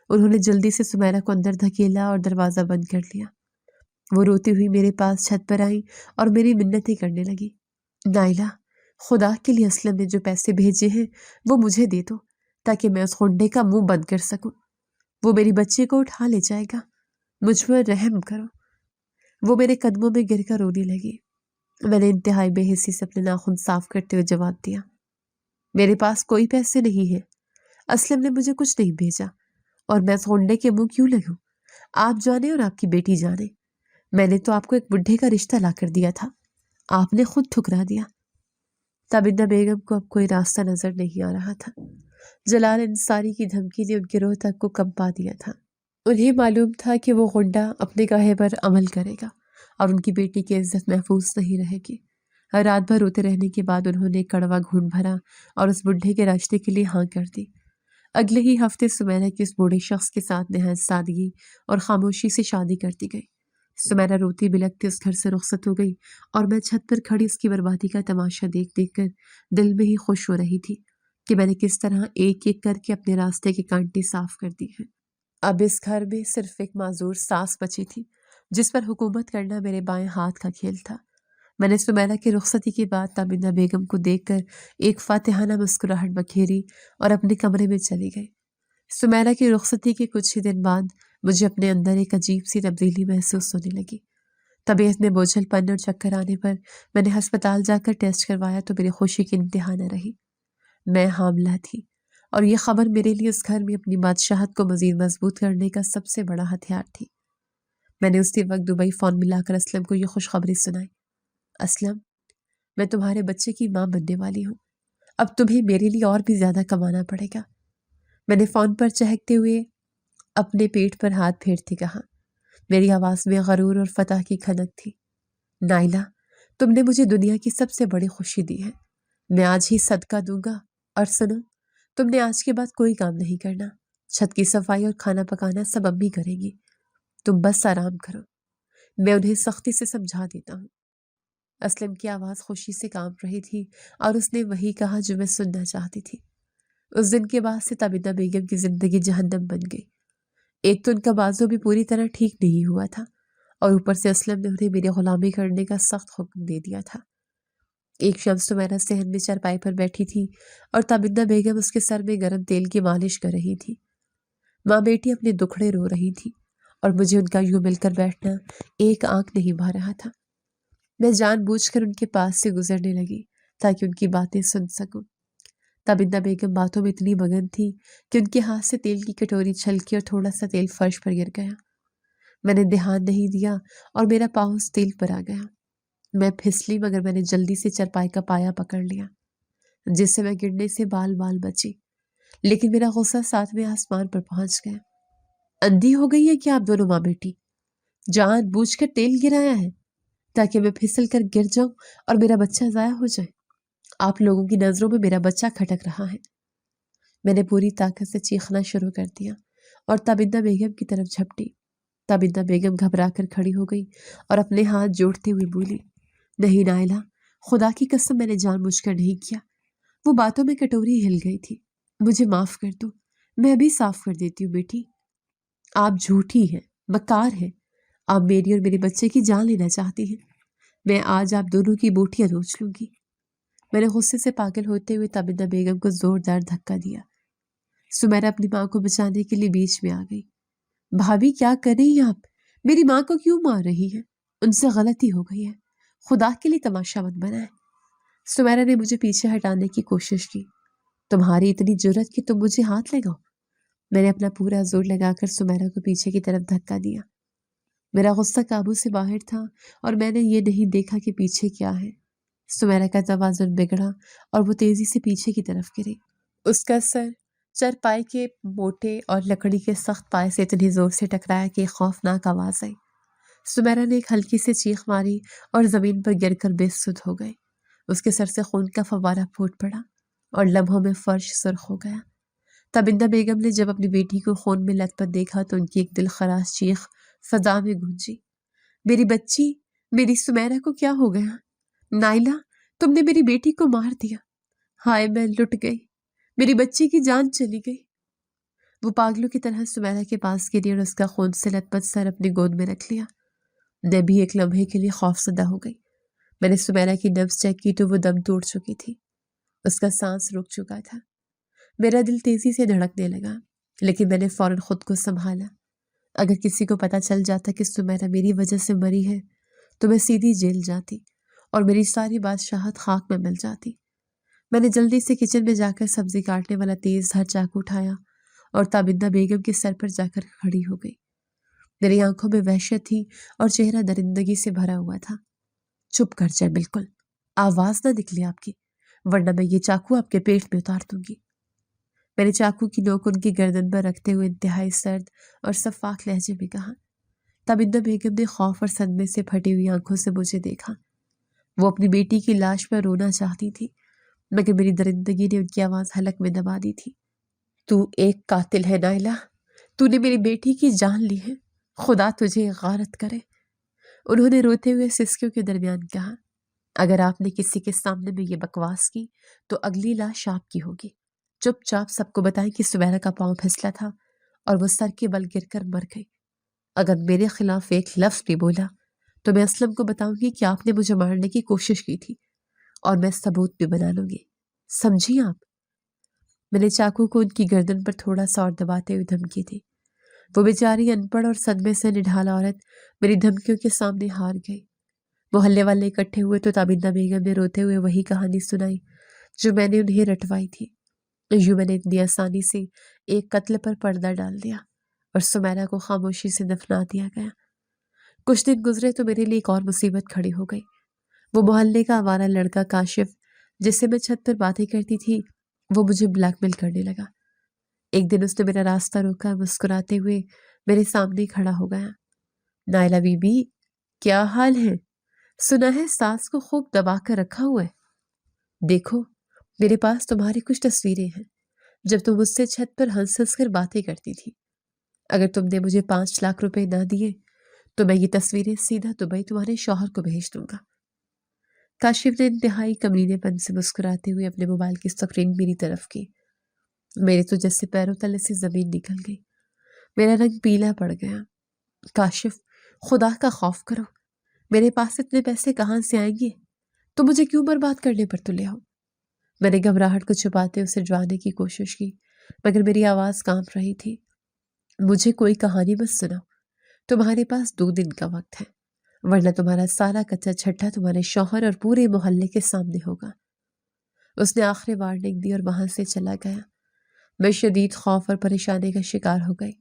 انہوں نے جلدی سے سمیرہ کو اندر دھکیلا اور دروازہ بند کر لیا۔ وہ روتی ہوئی میرے پاس چھت پر آئی اور میری منتیں کرنے لگی، نائلہ، خدا کے لیے اسلم نے جو پیسے بھیجے ہیں وہ مجھے دے دو تاکہ میں اس غنڈے کا منہ بند کر سکوں۔ وہ میری بچے کو اٹھا لے جائے گا، مجھ پر رحم کرو۔ وہ میرے قدموں میں گر کر رونے لگی۔ میں نے انتہائی بے حسی سے اپنے ناخن صاف کرتے ہوئے جواب دیا، میرے پاس کوئی پیسے نہیں ہیں، اسلم نے مجھے کچھ نہیں بھیجا اور میں اس غنڈے کے منہ کیوں لگوں؟ آپ جانے اور آپ کی بیٹی جانے، میں نے تو آپ کو ایک بڈھے کا رشتہ لا کر دیا تھا، آپ نے خود ٹھکرا دیا۔ تابندہ بیگم کو اب کوئی راستہ نظر نہیں آ رہا تھا۔ جلال انصاری کی دھمکی نے ان کے روح تک کو کمپا دیا تھا۔ انہیں معلوم تھا کہ وہ غنڈہ اپنے کہے پر عمل کرے گا اور ان کی بیٹی کی عزت محفوظ نہیں رہے گی۔ رات بھر روتے رہنے کے بعد انہوں نے کڑوا گھونٹ بھرا اور اس بڈھے کے راشتے کے لیے ہاں کر دی۔ اگلے ہی ہفتے سمیرا کی اس بوڑھے شخص کے ساتھ نہایت سادگی اور خاموشی سے شادی کر دی گئی۔ سمیرا روتی بلکتی اس گھر سے رخصت ہو گئی اور میں چھت پر کھڑی اس کی بربادی کا تماشا دیکھ دیکھ کر دل میں ہی خوش ہو رہی تھی کہ میں نے کس طرح ایک ایک کر کے اپنے راستے کے کانٹے صاف کر دی ہیں۔ اب اس گھر میں صرف ایک معذور ساس بچی تھی جس پر حکومت کرنا میرے بائیں ہاتھ کا کھیل تھا۔ میں نے سمیرا کی رخصتی کے بعد تابندہ بیگم کو دیکھ کر ایک فاتحانہ مسکراہٹ بکھیری اور اپنے کمرے میں چلی گئی۔ سمیرا کی رخصتی کے کچھ ہی دن بعد مجھے اپنے اندر ایک عجیب سی تبدیلی محسوس ہونے لگی۔ طبیعت میں بوجھل پن اور چکر آنے پر میں نے ہسپتال جا کر ٹیسٹ کروایا تو میری خوشی کی انتہا نہ رہی۔ میں حاملہ تھی اور یہ خبر میرے لیے اس گھر میں اپنی بادشاہت کو مزید مضبوط کرنے کا سب سے بڑا ہتھیار تھی۔ میں نے اسی وقت دبئی فون ملا کر اسلم کو یہ خوشخبری سنائی۔ اسلم، میں تمہارے بچے کی ماں بننے والی ہوں۔ اب تمہیں میرے لیے اور بھی زیادہ کمانا پڑے گا۔ میں نے فون پر چہکتے ہوئے اپنے پیٹ پر ہاتھ پھیرتے کہا۔ میری آواز میں غرور اور فتح کی کھنک تھی۔ نائلہ، تم نے مجھے دنیا کی سب سے بڑی خوشی دی ہے۔ میں آج ہی صدقہ دوں گا۔ اور سنو، تم نے آج کے بعد کوئی کام نہیں کرنا۔ چھت کی صفائی اور کھانا پکانا سب امی کریں گی۔ تم بس آرام کرو، میں انہیں سختی سے سمجھا دیتا ہوں۔ اسلم کی آواز خوشی سے کانپ رہی تھی اور اس نے وہی کہا جو میں سننا چاہتی تھی۔ اس دن کے بعد سے تابندہ بیگم کی زندگی جہنم بن گئی۔ ایک تو ان کا بازو بھی پوری طرح ٹھیک نہیں ہوا تھا اور اوپر سے اسلم نے انہیں میری غلامی کرنے کا سخت حکم دے دیا تھا۔ ایک شب سمیرا صحن میں چارپائی پر بیٹھی تھی اور تابندہ بیگم اس کے سر میں گرم تیل کی مالش کر رہی تھی۔ ماں بیٹی اپنے دکھڑے رو رہی تھی اور مجھے ان کا یوں مل کر بیٹھنا ایک آنکھ نہیں بھا رہا تھا۔ میں جان بوجھ کر ان کے پاس سے گزرنے لگی تاکہ ان کی باتیں سن سکوں۔ تابندہ بیگم باتوں میں اتنی مگن تھی کہ ان کے ہاتھ سے تیل کی کٹوری چھلکی اور تھوڑا سا تیل فرش پر گر گیا۔ میں نے دھیان نہیں دیا اور میرا پاؤں اس تیل پر آ گیا۔ میں پھسلی مگر میں نے جلدی سے چارپائی کا پایا پکڑ لیا جس سے میں گرنے سے بال بال بچی، لیکن میرا غصہ ساتویں آسمان پر پہنچ گیا۔ اندھی ہو گئی ہے کیا آپ دونوں ماں بیٹی؟ جان بوجھ کر تیل گرایا ہے تاکہ میں پھسل کر گر جاؤں اور میرا بچہ ضائع ہو جائے۔ آپ لوگوں کی نظروں میں میرا بچہ کھٹک رہا ہے۔ میں نے پوری طاقت سے چیخنا شروع کر دیا اور تابندہ بیگم کی طرف جھپٹی۔ تابندہ بیگم گھبرا کر کھڑی ہو گئی اور اپنے ہاتھ جوڑتے ہوئے بولی، نہیں نائلہ، خدا کی قسم میں نے جان بوجھ کر نہیں کیا۔ وہ باتوں میں کٹوری ہل گئی تھی۔ مجھے معاف کر دو، میں ابھی صاف کر دیتی ہوں بیٹی۔ آپ جھوٹی ہیں، مکار ہیں، آپ میری اور میرے بچے کی جان لینا چاہتی ہیں۔ میں آج آپ دونوں کی بوٹیاں نوچ لوں گی۔ میں نے غصے سے پاگل ہوتے ہوئے تابندہ بیگم کو زوردار دھکا دیا۔ سمیرا اپنی ماں کو بچانے کے لیے بیچ میں آ گئی۔ بھابھی کیا کر رہی ہیں آپ؟ میری ماں کو کیوں مار رہی ہیں؟ ان سے غلطی ہو گئی ہے، خدا کے لیے تماشا مت بنائیں۔ سمیرا نے مجھے پیچھے ہٹانے کی کوشش کی۔ تمہاری اتنی جرت کہ تم مجھے ہاتھ لگاؤ؟ میں نے اپنا پورا زور لگا کر سمیرا کو پیچھے کی طرف دھکا دیا۔ میرا غصہ قابو سے باہر تھا اور میں نے یہ نہیں دیکھا کہ پیچھے کیا ہے۔ سمیرا کا توازن بگڑا اور وہ تیزی سے پیچھے کی طرف گری۔ اس کا سر چارپائی کے موٹے اور لکڑی کے سخت پائے سے اتنی زور سے ٹکرایا کہ ایک خوفناک آواز آئی۔ سمیرا نے ایک ہلکی سی چیخ ماری اور زمین پر گر کر بے سدھ ہو گئی۔ اس کے سر سے خون کا فوارہ پھوٹ پڑا اور لمحوں میں فرش سرخ ہو گیا۔ تابندہ بیگم نے جب اپنی بیٹی کو خون میں لت پت دیکھا تو ان کی ایک دل خراش چیخ فضا میں گونجی، میری بچی، میری سمیرا کو کیا ہو گیا؟ نائلہ، تم نے میری بیٹی کو مار دیا۔ ہائے میں لٹ گئی، میری بچی کی جان چلی گئی۔ وہ پاگلوں کی طرح سمیرا کے پاس گری اور اس کا خون سے لت پت سر اپنی گود میں رکھ لیا۔ میں بھی ایک لمحے کے لیے خوفزدہ ہو گئی۔ میں نے سمیرا کی نبض چیک کی تو وہ دم توڑ چکی تھی، اس کا سانس رک چکا تھا۔ میرا دل تیزی سے دھڑکنے لگا لیکن میں نے فوراً خود کو سنبھالا۔ اگر کسی کو پتہ چل جاتا کہ سمیرا میری وجہ سے مری ہے تو میں سیدھی جیل جاتی اور میری ساری بادشاہت خاک میں مل جاتی۔ میں نے جلدی سے کچن میں جا کر سبزی کاٹنے والا تیز دھار چاقو اٹھایا اور تابندہ بیگم کے سر پر جا کر کھڑی ہو گئی۔ میری آنکھوں میں وحشت تھی اور چہرہ درندگی سے بھرا ہوا تھا۔ چپ کر جائے، بالکل آواز نہ نکلے آپ کی، ورنہ میں یہ چاقو آپ کے پیٹ میں اتار دوں گی۔ میں نے چاقو کی نوک ان کی گردن پر رکھتے ہوئے انتہائی سرد اور شفاف لہجے میں کہا۔ تابندہ بیگم نے خوف اور صدمے سے پھٹی ہوئی آنکھوں سے مجھے دیکھا۔ وہ اپنی بیٹی کی لاش پر رونا چاہتی تھی، مگر میری درندگی نے ان کی آواز حلق میں دبا دی تھی۔ تو ایک قاتل ہے نائلہ، تو نے میری بیٹی کی جان لی ہے، خدا تجھے غارت کرے۔ انہوں نے روتے ہوئے سسکیوں کے درمیان کہا، اگر آپ نے کسی کے سامنے میں یہ بکواس کی تو اگلی لاش آپ کی ہوگی۔ چپ چاپ سب کو بتائیں کہ سمیرہ کا پاؤں پھسلا تھا اور وہ سر کے بل گر کر مر گئی۔ اگر میرے خلاف ایک لفظ بھی بولا تو میں اسلم کو بتاؤں گی کہ آپ نے مجھے مارنے کی کوشش کی تھی، اور میں ثبوت بھی بنا لوں گی، سمجھی آپ؟ میں نے چاقو کو ان کی گردن پر تھوڑا سا اور دباتے ہوئے دھمکی دی۔ وہ بیچاری ان پڑھ اور صدمے سے نڈھال عورت میری دھمکیوں کے سامنے ہار گئی۔ محلے والے اکٹھے ہوئے تو تابندہ بیگم نے روتے ہوئے وہی کہانی سنائی جو میں نے انہیں رٹوائی تھی۔ یوں میں نے اتنی آسانی سے ایک قتل پر پردہ ڈال دیا اور سمیرہ کو خاموشی سے دفنا دیا گیا۔ کچھ دن گزرے تو میرے لیے ایک اور مصیبت کھڑی ہو گئی۔ وہ محلے کا آوارہ لڑکا کاشف، جس سے میں چھت پر باتیں کرتی تھی، وہ مجھے بلیک میل کرنے لگا۔ ایک دن اس نے میرا راستہ روکا، مسکراتے ہوئے میرے سامنے کھڑا ہو گیا۔ نائلہ بی بی، کیا حال ہے؟ سنا ہے ساس کو خوب دبا کر رکھا ہوا ہے۔ دیکھو، میرے پاس تمہاری کچھ تصویریں ہیں جب تم مجھ سے چھت پر ہنس ہنس کر باتیں کرتی تھی۔ اگر تم نے مجھے 5 لاکھ روپے نہ دیے تو میں یہ تصویریں سیدھا دبئی تمہارے شوہر کو بھیج دوں گا۔ کاشف نے انتہائی کمینے پن سے مسکراتے ہوئے اپنے موبائل کی اسکرین میری طرف کی۔ میرے تو جیسے پیروں تلے سے زمین نکل گئی، میرا رنگ پیلا پڑ گیا۔ کاشف، خدا کا خوف کرو، میرے پاس اتنے پیسے کہاں سے آئیں گے؟ تو مجھے کیوں برباد کرنے پر تلے ہو؟ میں نے گھبراہٹ کو چھپاتے اسے ڈرانے کی کوشش کی، مگر میری آواز کانپ رہی تھی۔ مجھے کوئی کہانی مت سناؤ، تمہارے پاس 2 دن کا وقت ہے، ورنہ تمہارا سارا کچا چھٹا تمہارے شوہر اور پورے محلے کے سامنے ہوگا۔ اس نے آخری وارننگ دی اور وہاں سے چلا گیا۔ میں شدید خوف اور پریشانی کا شکار ہو گئی۔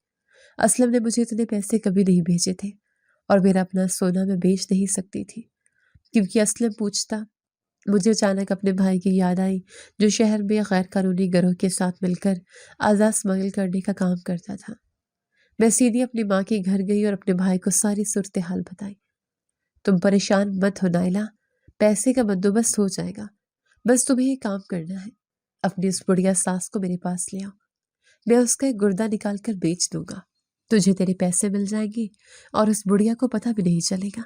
اسلم نے مجھے اتنے پیسے کبھی نہیں بھیجے تھے، اور میرا اپنا سونا میں بیچ نہیں سکتی تھی، کیونکہ اسلم پوچھتا۔ مجھے اچانک اپنے بھائی کی یاد آئی جو شہر میں غیر قانونی گروہ کے ساتھ مل کر اعضاء اسمگل کرنے کا کام کرتا تھا۔ میں سیدھی اپنی ماں کے گھر گئی اور اپنے بھائی کو ساری صورتحال بتائی۔ تم پریشان مت ہو نائلہ، پیسے کا بندوبست ہو جائے گا، بس تمہیں یہ کام کرنا ہے۔ اپنی اس بڑھیا ساس کو میرے پاس لے آؤ، میں اس کا ایک گردہ نکال کر بیچ دوں گا، تجھے تیرے پیسے مل جائیں گے اور اس بڑھیا کو پتہ بھی نہیں چلے گا۔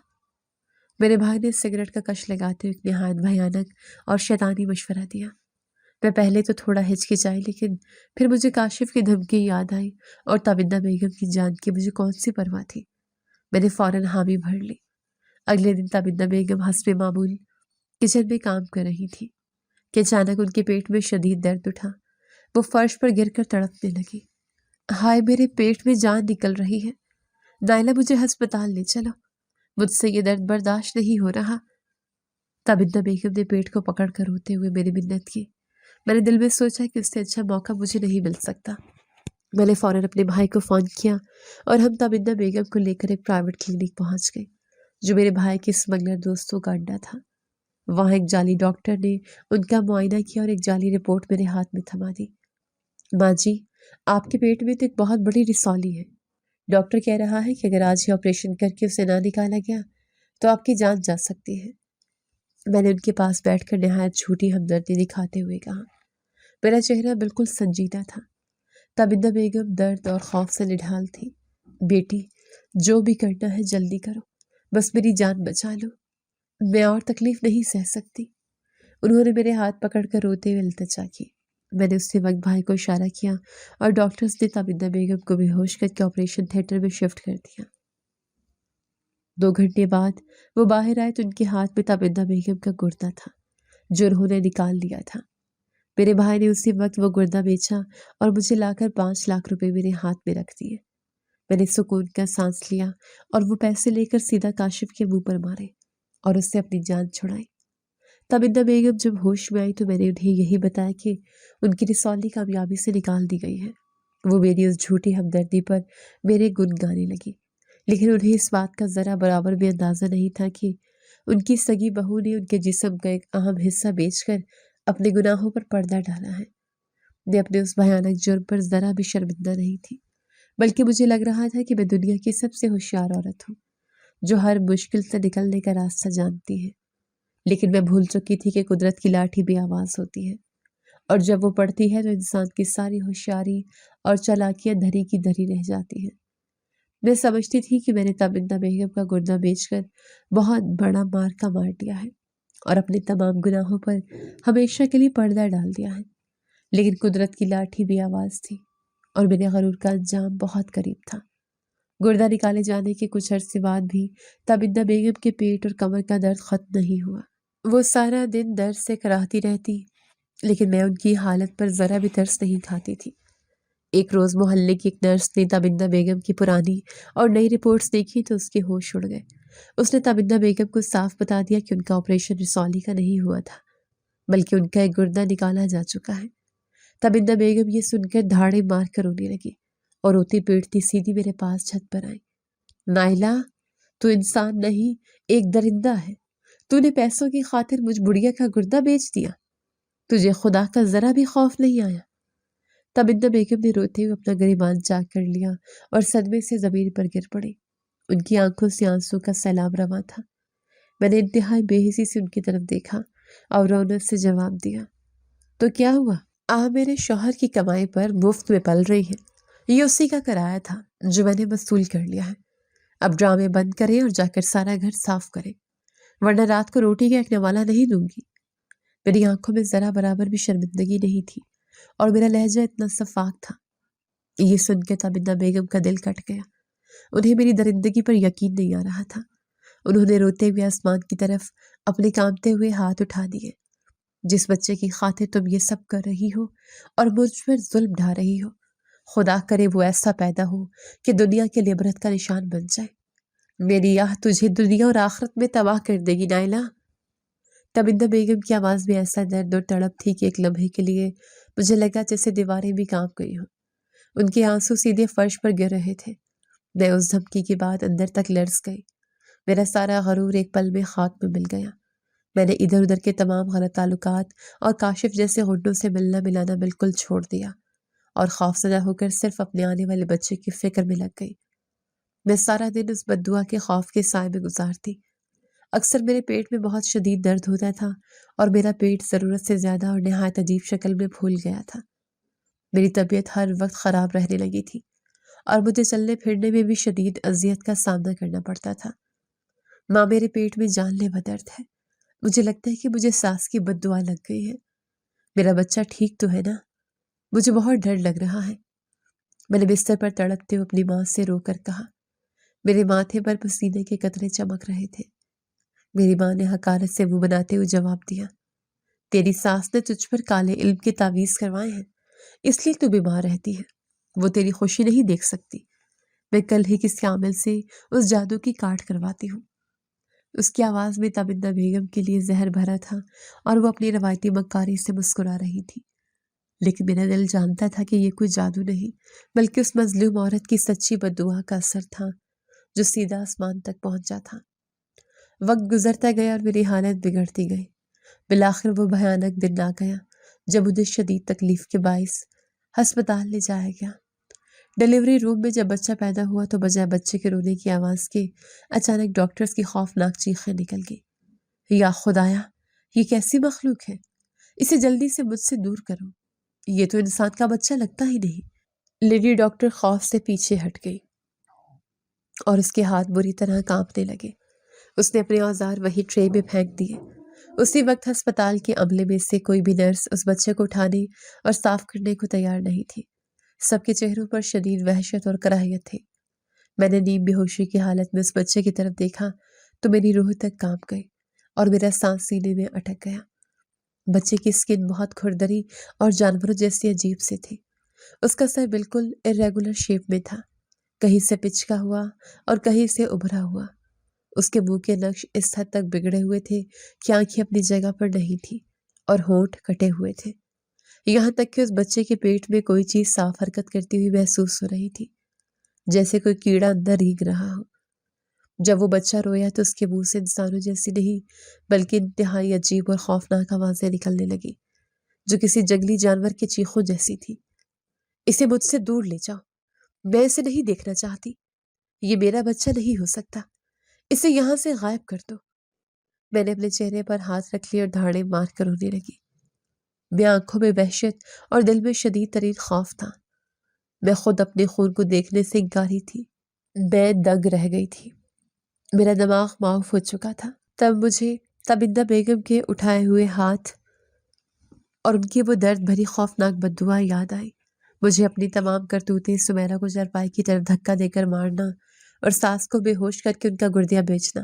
میرے بھائی نے سگریٹ کا کش لگاتے ہوئے ایک نہایت بھیانک اور شیطانی مشورہ دیا۔ میں پہلے تو تھوڑا ہچکچائی، لیکن پھر مجھے کاشف کی دھمکی یاد آئی اور تابندہ بیگم کی جان کی مجھے کون سی پرواہ تھی۔ میں نے فوراً حامی بھر لی۔ اگلے دن تابندہ بیگم حسب معمول کچن میں کام کر رہی تھی کہ اچانک ان کے پیٹ میں شدید درد اٹھا۔ وہ فرش پر گر کر تڑپنے لگی۔ ہائے، میرے پیٹ میں جان نکل رہی ہے، نائلہ مجھے ہسپتال لے چلو، مجھ سے یہ درد برداشت نہیں ہو رہا۔ تابندہ بیگم نے پیٹ کو پکڑ کر روتے ہوئے میری منت کی۔ میں نے دل میں سوچا کہ اس سے اچھا موقع مجھے نہیں مل سکتا۔ میں نے فوراً اپنے بھائی کو فون کیا اور ہم تابندہ بیگم کو لے کر ایک پرائیویٹ کلینک پہنچ گئے جو میرے بھائی کے اسمگلر دوستوں کا اڈا تھا۔ وہاں ایک جعلی ڈاکٹر نے ان کا معائنہ کیا اور ایک جعلی رپورٹ میرے ہاتھ میں تھما دی۔ ماں جی، آپ کے پیٹ میں تو ایک بہت بڑی رسولی ہے۔ ڈاکٹر کہہ رہا ہے کہ اگر آج ہی آپریشن کر کے اسے نہ نکالا گیا تو آپ کی جان جا سکتی ہے۔ میں نے ان کے پاس بیٹھ کر نہایت جھوٹی ہمدردی دکھاتے ہوئے کہا۔ میرا چہرہ بالکل سنجیدہ تھا۔ تابندہ بیگم درد اور خوف سے نڈھال تھی۔ بیٹی، جو بھی کرنا ہے جلدی کرو، بس میری جان بچا لو، میں اور تکلیف نہیں سہ سکتی۔ انہوں نے میرے ہاتھ پکڑ کر روتے ہوئے التجا کی۔ میں نے اسی وقت بھائی کو اشارہ کیا اور ڈاکٹرز نے تابندہ بیگم کو بے ہوش کر کے آپریشن تھیٹر میں شفٹ کر دیا۔ 2 گھنٹے بعد وہ باہر آئے تو ان کے ہاتھ میں تابندہ بیگم کا گردہ تھا جو انہوں نے نکال لیا تھا۔ میرے بھائی نے اسی وقت وہ گردہ بیچا اور مجھے لا کر 5 لاکھ روپے میرے ہاتھ میں رکھ دیے۔ میں نے سکون کا سانس لیا اور وہ پیسے لے کر سیدھا کاشف کے منہ پر مارے اور اس سے اپنی جان چھڑائی۔ تابندہ بیگم جب ہوش میں آئی تو میں نے انہیں یہی بتایا کہ ان کی رسولی کامیابی سے نکال دی گئی ہے۔ وہ میری اس جھوٹی ہمدردی پر میرے گن گانے لگی، لیکن انہیں اس بات کا ذرا برابر بھی اندازہ نہیں تھا کہ ان کی سگی بہو نے ان کے جسم کا ایک اہم حصہ بیچ کر اپنے گناہوں پر پردہ ڈالا ہے۔ میں اپنے اس بھیانک جرم پر ذرا بھی شرمندہ نہیں تھی، بلکہ مجھے لگ رہا تھا کہ میں دنیا کی سب سے ہوشیار عورت ہوں جو ہر مشکل سے نکلنے کا راستہ جانتی ہے۔ لیکن میں بھول چکی تھی کہ قدرت کی لاٹھی بھی آواز ہوتی ہے، اور جب وہ پڑتی ہے تو انسان کی ساری ہوشیاری اور چالاکیاں دھری کی دھری رہ جاتی ہیں۔ میں سمجھتی تھی کہ میں نے تابندہ بیگم کا گردہ بیچ کر بہت بڑا مارکا مار دیا ہے اور اپنے تمام گناہوں پر ہمیشہ کے لیے پردہ ڈال دیا ہے، لیکن قدرت کی لاٹھی بھی آواز تھی اور میرے غرور کا انجام بہت قریب تھا۔ گردہ نکالے جانے کے کچھ عرصے بعد بھی تابندہ بیگم کے پیٹ اور کمر کا درد ختم نہیں ہوا۔ وہ سارا دن درد سے کراہتی رہتی، لیکن میں ان کی حالت پر ذرا بھی ترس نہیں کھاتی تھی۔ ایک روز محلے کی ایک نرس نے تابندہ بیگم کی پرانی اور نئی رپورٹس دیکھی تو اس کے ہوش اڑ گئے۔ اس نے تابندہ بیگم کو صاف بتا دیا کہ ان کا آپریشن رسولی کا نہیں ہوا تھا، بلکہ ان کا ایک گردہ نکالا جا چکا ہے۔ تابندہ بیگم یہ سن کر دھاڑے مار کر رونے لگی اور روتی پیٹتی سیدھی میرے پاس چھت پر آئی۔ نائلہ، تو انسان نہیں، ایک درندہ ہے۔ تو نے پیسوں کی خاطر مجھ بڑھیا کا گردہ بیچ دیا۔ تجھے خدا کا ذرا بھی خوف نہیں آیا؟ تابندہ بیگم نے روتے ہوئے اپنا گریبان چاک کر لیا اور صدمے سے زمین پر گر پڑی۔ ان کی آنکھوں سے آنسو کا سیلاب رواں تھا۔ میں نے انتہائی بے حسی سے ان کی طرف دیکھا اور رونق سے جواب دیا، تو کیا ہوا؟ میرے شوہر کی کمائی پر مفت میں پل رہی ہے۔ یہ اسی کا کرایہ تھا جو میں نے وصول کر لیا ہے۔ اب ڈرامے بند کریں اور جا کر سارا گھر صاف کریں، ورنہ رات کو روٹی کا ایک نوالا نہیں دوں گی۔ میری آنکھوں میں ذرا برابر بھی شرمندگی نہیں تھی اور میرا لہجہ اتنا صفاق تھا۔ یہ سن کے تابندہ بیگم کا دل کٹ گیا۔ انہیں میری درندگی پر یقین نہیں آ رہا تھا۔ انہوں نے روتے ہوئے آسمان کی طرف اپنے کانپتے ہوئے ہاتھ اٹھا دیے۔ جس بچے کی خاطر تم یہ سب کر رہی ہو اور مجھ پر ظلم ڈھا رہی ہو، خدا کرے وہ ایسا پیدا ہو کہ دنیا کے لیے عبرت کا نشان بن جائے۔ میری آہ تجھے دنیا اور آخرت میں تباہ کر دے گی نائلہ۔ تابندہ بیگم کی آواز میں ایسا درد اور تڑپ تھی کہ ایک لمحے کے لیے مجھے لگا جیسے دیواریں بھی کانپ گئی ہوں۔ ان کے آنسو سیدھے فرش پر گر رہے تھے۔ میں اس دھمکی کے بعد اندر تک لرز گئی۔ میرا سارا غرور ایک پل میں خاک میں مل گیا۔ میں نے ادھر ادھر کے تمام غلط تعلقات اور کاشف جیسے غنڈوں سے ملنا ملانا بالکل چھوڑ دیا اور خوفزدہ ہو کر صرف اپنے آنے والے بچے کی فکر میں لگ گئی۔ میں سارا دن اس بد دعا کے خوف کے سائے میں گزارتی۔ اکثر میرے پیٹ میں بہت شدید درد ہوتا تھا اور میرا پیٹ ضرورت سے زیادہ اور نہایت عجیب شکل میں پھول گیا تھا۔ میری طبیعت ہر وقت خراب رہنے لگی تھی اور مجھے چلنے پھرنے میں بھی شدید اذیت کا سامنا کرنا پڑتا تھا۔ ماں، میرے پیٹ میں جان لیوا درد ہے۔ مجھے لگتا ہے کہ مجھے ساس کی بد دعا لگ گئی ہے۔ میرا بچہ ٹھیک تو ہے نا؟ مجھے بہت ڈر لگ رہا ہے۔ میں نے بستر پر تڑپتے ہوئے اپنی ماں سے رو کر کہا۔ میرے ماتھے پر پسینے کے قطرے چمک رہے تھے۔ میری ماں نے حقارت سے منہ بناتے ہوئے جواب دیا، تیری ساس نے تجھ پر کالے علم کے تعویذ کروائے ہیں، اس لیے تو بیمار رہتی ہے۔ وہ تیری خوشی نہیں دیکھ سکتی۔ میں کل ہی کسی عامل سے اس جادو کی کاٹ کرواتی ہوں۔ اس کی آواز میں تابندہ بیگم کے لیے زہر بھرا تھا اور وہ اپنی روایتی مکاری سے مسکرا رہی تھی، لیکن میرا دل جانتا تھا کہ یہ کوئی جادو نہیں بلکہ اس مظلوم عورت کی سچی بد دعا کا اثر تھا جو سیدھا آسمان تک پہنچا تھا۔ وقت گزرتا گیا اور میری حالت بگڑتی گئی۔ بالآخر وہ بھیانک دن آ گیا جب مجھے شدید تکلیف کے باعث ہسپتال لے جایا گیا۔ ڈیلیوری روم میں جب بچہ پیدا ہوا تو بجائے بچے کے رونے کی آواز کے اچانک ڈاکٹرز کی خوفناک چیخیں نکل گئی۔ یا خدایا، یہ کیسی مخلوق ہے؟ اسے جلدی سے مجھ سے دور کرو۔ یہ تو انسان کا بچہ لگتا ہی نہیں۔ لیڈی ڈاکٹر خوف سے پیچھے ہٹ گئی اور اس کے ہاتھ بری طرح کانپنے لگے۔ اس نے اپنے اوزار وہی ٹرے میں پھینک دیے۔ اسی وقت ہسپتال کے عملے میں سے کوئی بھی نرس اس بچے کو اٹھانے اور صاف کرنے کو تیار نہیں تھی۔ سب کے چہروں پر شدید وحشت اور کراہیت تھی۔ میں نے نیم بے ہوشی کی حالت میں اس بچے کی طرف دیکھا تو میری روح تک کانپ گئی اور میرا سانس سینے میں اٹک گیا۔ بچے کی سکن بہت کھردری اور جانوروں جیسی عجیب سی تھی۔ اس کا سر بالکل irregular شیپ میں تھا، کہیں سے پچکا ہوا اور کہیں سے ابھرا ہوا۔ اس کے منہ کے نقش اس حد تک بگڑے ہوئے تھے کہ آنکھیں اپنی جگہ پر نہیں تھی اور ہونٹ کٹے ہوئے تھے۔ یہاں تک کہ اس بچے کے پیٹ میں کوئی چیز صاف حرکت کرتی ہوئی محسوس ہو رہی تھی، جیسے کوئی کیڑا اندر رینگ رہا ہو۔ جب وہ بچہ رویا تو اس کے منہ سے انسانوں جیسی نہیں بلکہ انتہائی عجیب اور خوفناک آوازیں نکلنے لگی، جو کسی جنگلی جانور کے چیخوں جیسی تھی۔ اسے مجھ سے دور لے جاؤ، میں اسے نہیں دیکھنا چاہتی، یہ میرا بچہ نہیں ہو سکتا، اسے یہاں سے غائب کر دو۔ میں نے اپنے چہرے پر ہاتھ رکھ لیے اور دھاڑے مار کر رونے لگی۔ میں آنکھوں میں وحشت اور دل میں شدید ترین خوف تھا۔ میں خود اپنے خون کو دیکھنے سے انکاری تھی۔ میں دنگ رہ گئی تھی، میرا دماغ معاف ہو چکا تھا۔ تب مجھے تبندہ بیگم کے اٹھائے ہوئے ہاتھ اور ان کی وہ درد بھری خوفناک بددعا یاد آئی۔ مجھے اپنی تمام کرتوتیں سمیرا کو چارپائی کی طرف دھکا دے کر مارنا اور ساس کو بے ہوش کر کے ان کا گردیا بیچنا،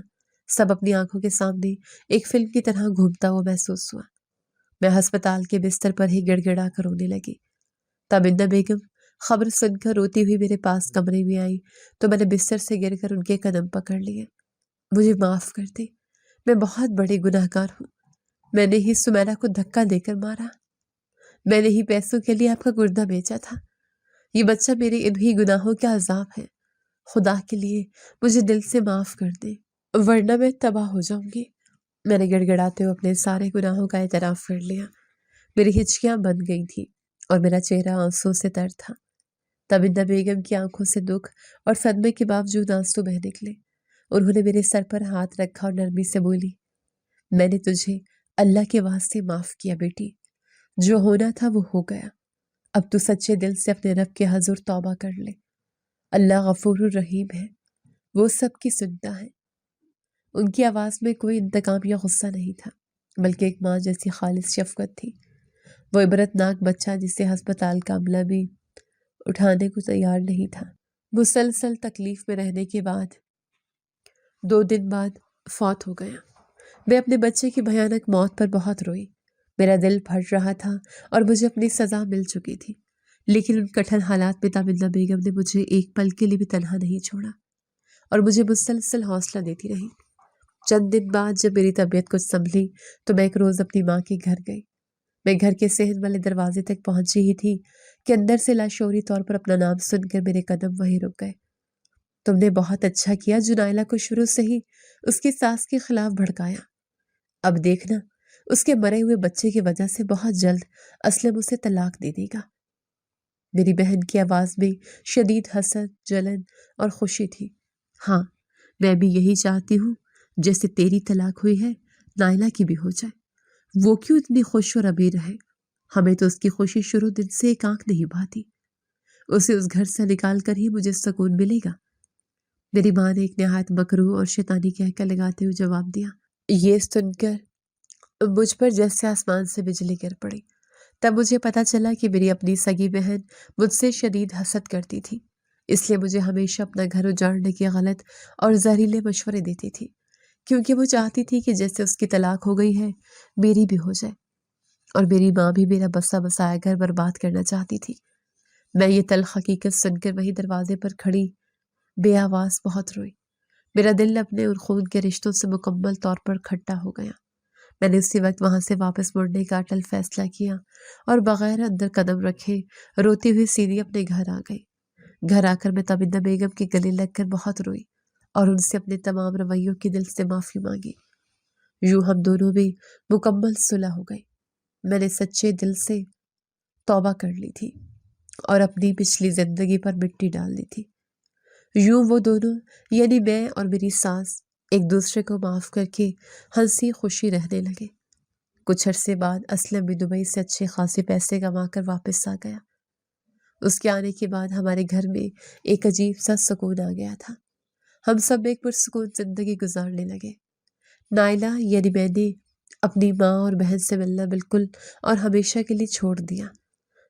سب اپنی آنکھوں کے سامنے ایک فلم کی طرح گھومتا ہوا محسوس ہوا۔ میں ہسپتال کے بستر پر ہی گڑ گڑا کر رونے لگی۔ تابندہ بیگم خبر سن کر روتی ہوئی میرے پاس کمرے میں آئی تو میں نے بستر سے گر کر ان کے قدم پکڑ لیے۔ مجھے معاف کر دے، میں بہت بڑی گناہ گار ہوں۔ میں نے ہی سمیرا کو دھکا دے کر مارا، میں نے ہی پیسوں کے لیے آپ کا گردہ بیچا تھا۔ یہ بچہ میرے انہی گناہوں کا عذاب ہے۔ خدا کے لیے مجھے دل سے معاف کر دے، ورنہ میں تباہ ہو جاؤں گی۔ میں نے گڑ گڑاتے ہوئے اپنے سارے گناہوں کا اعتراف کر لیا۔ میری ہچکیاں بند گئی تھیں اور میرا چہرہ آنسوں سے تر تھا۔ تبندہ بیگم کی آنکھوں سے دکھ اور صدمے کے باوجود آنسو بہہ نکلے۔ انہوں نے میرے سر پر ہاتھ رکھا اور نرمی سے بولی، میں نے تجھے اللہ کے واسطے معاف کیا بیٹی، جو ہونا تھا وہ ہو گیا۔ اب تو سچے دل سے اپنے رب کے حضور توبہ کر لے۔ اللہ غفور الرحیم ہے، وہ سب کی سنتا ہے۔ ان کی آواز میں کوئی انتقام یا غصہ نہیں تھا، بلکہ ایک ماں جیسی خالص شفقت تھی۔ وہ عبرتناک بچہ جسے ہسپتال کا عملہ بھی اٹھانے کو تیار نہیں تھا، مسلسل تکلیف میں رہنے کے بعد 2 دن بعد فوت ہو گیا۔ میں اپنے بچے کی بھیانک موت پر بہت روئی۔ میرا دل پھٹ رہا تھا اور مجھے اپنی سزا مل چکی تھی، لیکن ان کٹھن حالات میں تابندہ بیگم نے مجھے ایک پل کے لیے بھی تنہا نہیں چھوڑا اور مجھے مسلسل حوصلہ دیتی رہی۔ چند دن بعد جب میری طبیعت کچھ سنبھلی تو میں ایک روز اپنی ماں کے گھر گئی۔ میں گھر کے صحن والے دروازے تک پہنچی ہی تھی کہ اندر سے لاشعوری طور پر اپنا نام سن کر میرے قدم وہیں رک گئے۔ تم نے بہت اچھا کیا جو نائلہ کو شروع سے ہی اس کی ساس کے خلاف بھڑکایا۔ اب دیکھنا اس کے مرے ہوئے بچے کی وجہ سے بہت جلد اسلم اسے طلاق دے دے گا۔ میری بہن کی آواز میں شدید حسد، جلن اور خوشی تھی۔ ہاں، میں بھی یہی چاہتی ہوں، جیسے تیری طلاق ہوئی ہے نائلہ کی بھی ہو جائے۔ وہ کیوں اتنی خوش اور ابھی رہے؟ ہمیں تو اس کی خوشی شروع دن سے ایک آنکھ نہیں بھاتی۔ اسے اس گھر سے نکال کر ہی مجھے سکون ملے گا۔ میری ماں نے ایک نہایت مکروہ اور شیطانی کہکہ لگاتے ہوئے جواب دیا۔ یہ سن کر مجھ پر جیسے آسمان سے بجلی گر پڑی۔ تب مجھے پتا چلا کہ میری اپنی سگی بہن مجھ سے شدید حسد کرتی تھی، اس لیے مجھے ہمیشہ اپنا گھر اجاڑنے کے غلط اور زہریلے مشورے دیتی تھی، کیونکہ وہ چاہتی تھی کہ جیسے اس کی طلاق ہو گئی ہے میری بھی ہو جائے، اور میری ماں بھی میرا بسا بسایا گھر برباد کرنا چاہتی تھی۔ میں یہ تلخ حقیقت سن کر وہی دروازے پر کھڑی بے آواز بہت روئی۔ میرا دل اپنے ان خون کے رشتوں سے مکمل طور پر کھٹا ہو گیا۔ میں نے اسی وقت وہاں سے واپس مڑنے کا اٹل فیصلہ کیا اور بغیر اندر قدم رکھے روتی ہوئی سیدھی اپنے گھر آ گئی۔ گھر آ کر میں تابندہ بیگم کے گلے لگ کر بہت روئی اور ان سے اپنے تمام رویوں کی دل سے معافی مانگی۔ یوں ہم دونوں میں مکمل صلح ہو گئی۔ میں نے سچے دل سے توبہ کر لی تھی اور اپنی پچھلی زندگی پر مٹی ڈال دی تھی۔ یوں وہ دونوں یعنی میں اور میری ساس ایک دوسرے کو معاف کر کے ہنسی خوشی رہنے لگے۔ کچھ عرصے بعد اسلم بھی دبئی سے اچھے خاصے پیسے کما کر واپس آ گیا۔ اس کے آنے کے بعد ہمارے گھر میں ایک عجیب سا سکون آ گیا تھا۔ ہم سب ایک پرسکون زندگی گزارنے لگے۔ نائلہ یعنی میں نے اپنی ماں اور بہن سے ملنا بالکل اور ہمیشہ کے لیے چھوڑ دیا،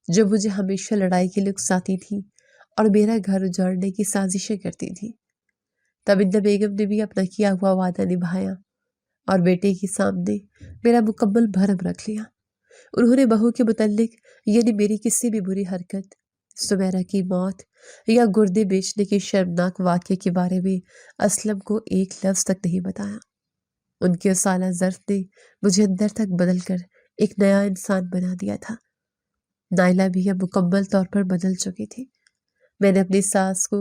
جو مجھے ہمیشہ لڑائی کے لیے اکساتی تھی اور میرا گھر اجاڑنے کی سازشیں کرتی تھی۔ تابندہ بیگم نے بھی اپنا کیا ہوا وعدہ نبھایا اور بیٹے کے سامنے میرا مکمل بھرم رکھ لیا۔ انہوں نے بہو کے متعلق یعنی میری کسی بھی بری حرکت، سمیرا کی موت یا گردے بیچنے کے شرمناک واقعے کے بارے میں اسلم کو ایک لفظ تک نہیں بتایا۔ ان کے اس اعلیٰ ظرف نے مجھے اندر تک بدل کر ایک نیا انسان بنا دیا تھا۔ نائلہ بھی اب مکمل طور پر بدل چکی تھی۔ میں نے اپنی ساس کو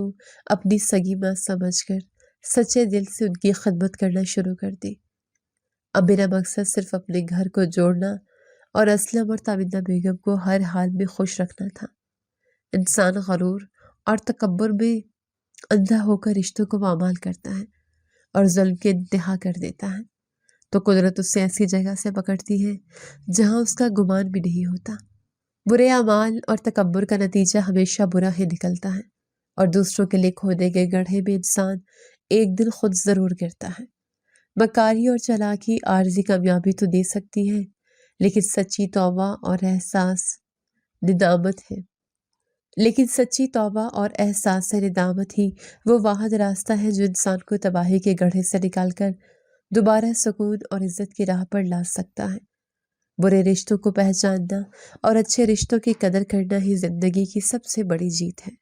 اپنی سگی ماں سمجھ کر سچے دل سے ان کی خدمت کرنا شروع کر دی۔ اب میرا مقصد صرف اپنے گھر کو جوڑنا اور اسلم اور تابندہ بیگم کو ہر حال میں خوش رکھنا تھا۔ انسان غرور اور تکبر میں اندھا ہو کر رشتوں کو پامال کرتا ہے اور ظلم کے انتہا کر دیتا ہے، تو قدرت اسے ایسی جگہ سے پکڑتی ہے جہاں اس کا گمان بھی نہیں ہوتا۔ برے اعمال اور تکبر کا نتیجہ ہمیشہ برا ہی نکلتا ہے، اور دوسروں کے لیے کھودے گئے گڑھے میں انسان ایک دن خود ضرور گرتا ہے۔ مکاری اور چالاکی عارضی کامیابی تو دے سکتی ہے، لیکن سچی توبہ اور احساس سے ندامت ہی وہ واحد راستہ ہے جو انسان کو تباہی کے گڑھے سے نکال کر دوبارہ سکون اور عزت کی راہ پر لا سکتا ہے۔ برے رشتوں کو پہچاننا اور اچھے رشتوں کی قدر کرنا ہی زندگی کی سب سے بڑی جیت ہے۔